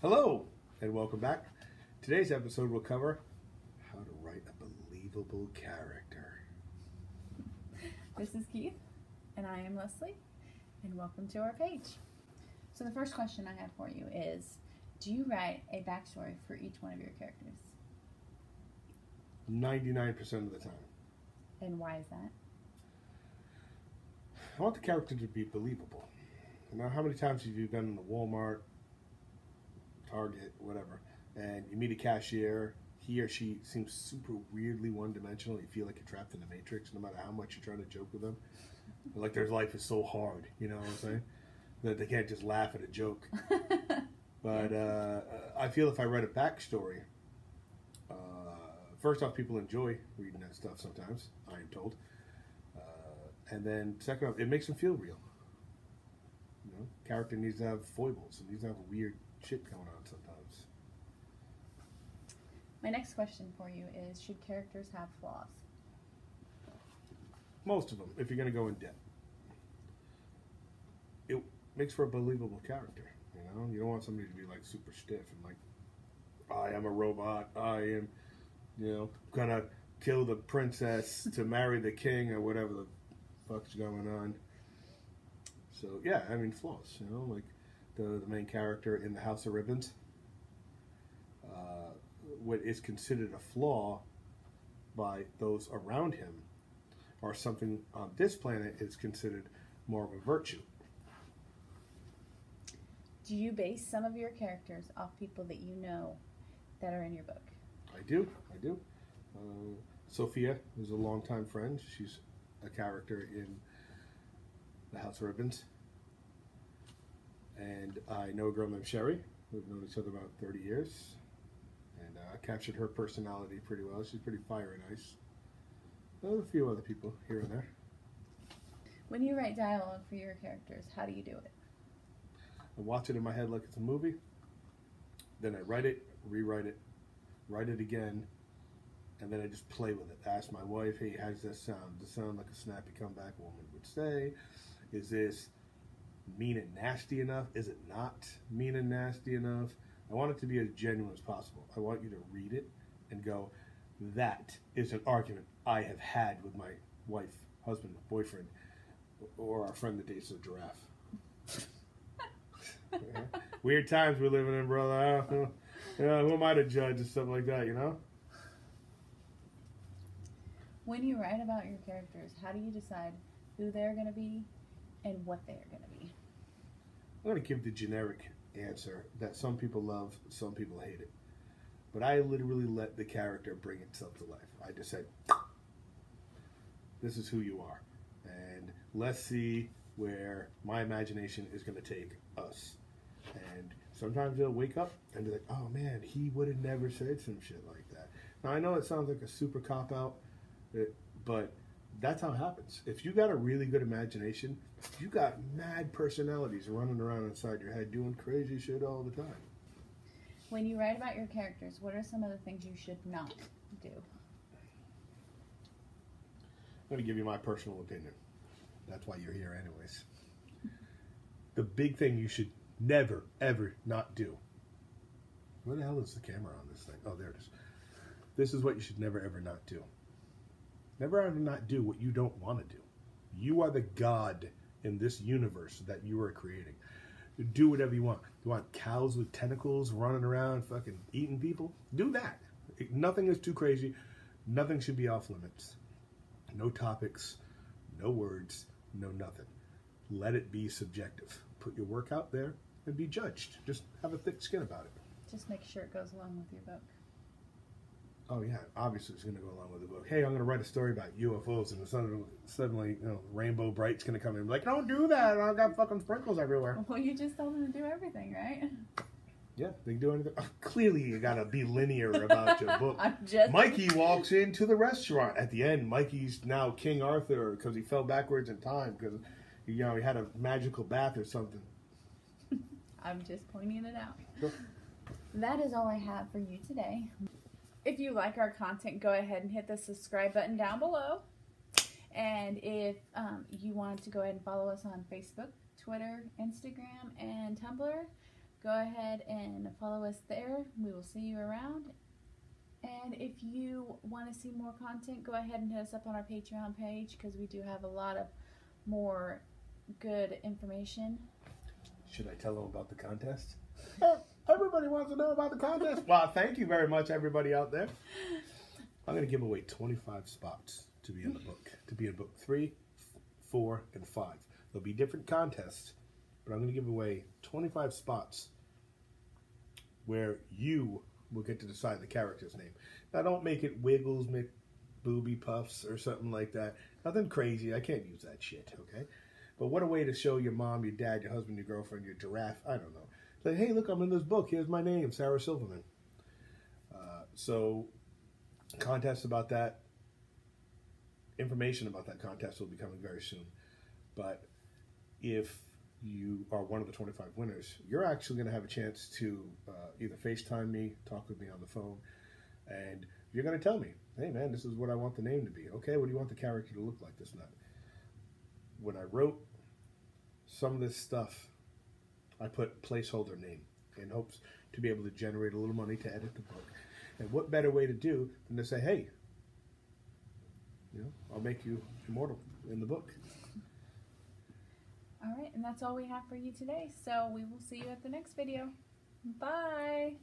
Hello, and welcome back. Today's episode will cover how to write a believable character. This is Keith, and I am Leslie, and welcome to our page. So the first question I have for you is, do you write a backstory for each one of your characters? 99% of the time. And why is that? I want the character to be believable. Now, how many times have you been in the Walmart, Target, whatever, and you meet a cashier, he or she seems super weirdly one-dimensional, you feel like you're trapped in the Matrix no matter how much you're trying to joke with them? Like their life is so hard, you know what I'm saying? That they can't just laugh at a joke. But I feel if I write a backstory, first off, people enjoy reading that stuff sometimes, I am told. And then second off, it makes them feel real. You know, character needs to have foibles, and needs to have weird shit going on sometimes. My next question for you is, should characters have flaws? Most of them, if you're going to go in depth. It makes for a believable character, you know? You don't want somebody to be like super stiff and like, I am a robot, I am, you know, gonna kill the princess to marry the king or whatever the fuck's going on. So yeah, I mean flaws, you know, like the main character in the House of Ribbons. What is considered a flaw by those around him, or something on this planet is considered more of a virtue. Do you base some of your characters off people that you know that are in your book? I do. Sophia is a longtime friend. She's a character in the House of Ribbons. And I know a girl named Sherry. We've known each other about 30 years. And I captured her personality pretty well. She's pretty fiery and nice. A few other people here and there. When you write dialogue for your characters, how do you do it? I watch it in my head like it's a movie. Then I write it, rewrite it, write it again, and then I just play with it. Ask my wife, hey, how does that sound? Does it sound like a snappy comeback woman would say? Is this mean and nasty enough? Is it not mean and nasty enough? I want it to be as genuine as possible. I want you to read it and go, that is an argument I have had with my wife, husband, boyfriend, or our friend that dates a giraffe. Weird times we're living in, brother. I don't know. You know, who am I to judge and stuff like that, you know? When you write about your characters, how do you decide who they're going to be and what they're going to be? I'm going to give the generic answer that some people love, some people hate it. But I literally let the character bring itself to life. I just said, this is who you are. And let's see where my imagination is going to take us. And sometimes they'll wake up and be like, oh man, he would have never said some shit like that. Now I know it sounds like a super cop-out, but that's how it happens. If you got a really good imagination, you got mad personalities running around inside your head doing crazy shit all the time. When you write about your characters, what are some of the things you should not do? I'm going to give you my personal opinion. That's why you're here anyways. The big thing you should never, ever not do. Where the hell is the camera on this thing? Oh, there it is. This is what you should never, ever not do. Never, ever not do what you don't want to do. You are the God in this universe that you are creating. Do whatever you want. You want cows with tentacles running around fucking eating people? Do that. Nothing is too crazy. Nothing should be off limits. No topics, no words, no nothing. Let it be subjective. Put your work out there and be judged. Just have a thick skin about it. Just make sure it goes along with your book. Oh yeah, obviously it's going to go along with the book. Hey, I'm going to write a story about UFOs, and suddenly, you know, Rainbow Bright's going to come in and be like, don't do that, I've got fucking sprinkles everywhere. Well, you just told them to do everything, right? Yeah, they can do anything. Clearly you got to be linear about your book. Just... Mikey walks into the restaurant. At the end, Mikey's now King Arthur because he fell backwards in time because, you know, he had a magical bath or something. I'm just pointing it out. Sure. That is all I have for you today. If you like our content, go ahead and hit the subscribe button down below. And if you want to go ahead and follow us on Facebook, Twitter, Instagram, and Tumblr, Go ahead and follow us there. We will see you around. And if you want to see more content, go ahead and hit us up on our Patreon page because we do have a lot of more good information. Should I tell them about the contest? Everybody wants to know about the contest. Well, thank you very much, everybody out there. I'm going to give away 25 spots to be in the book. To be in book 3, 4, and 5. There'll be different contests, but I'm going to give away 25 spots where you will get to decide the character's name. Now, don't make it Wiggles McBooby Puffs or something like that. Nothing crazy. I can't use that shit, okay? But what a way to show your mom, your dad, your husband, your girlfriend, your giraffe, I don't know. Like, hey, look, I'm in this book. Here's my name, Sarah Silverman. So, contests about that, information about that contest will be coming very soon. But if you are one of the 25 winners, you're actually going to have a chance to either FaceTime me, talk with me on the phone, and you're going to tell me, hey, man, this is what I want the name to be. Okay, what do you want the character to look like this night? When I wrote some of this stuff, I put placeholder name in hopes to be able to generate a little money to edit the book. And what better way to do than to say, hey, I'll make you immortal in the book. All right, and that's all we have for you today. So we will see you at the next video. Bye.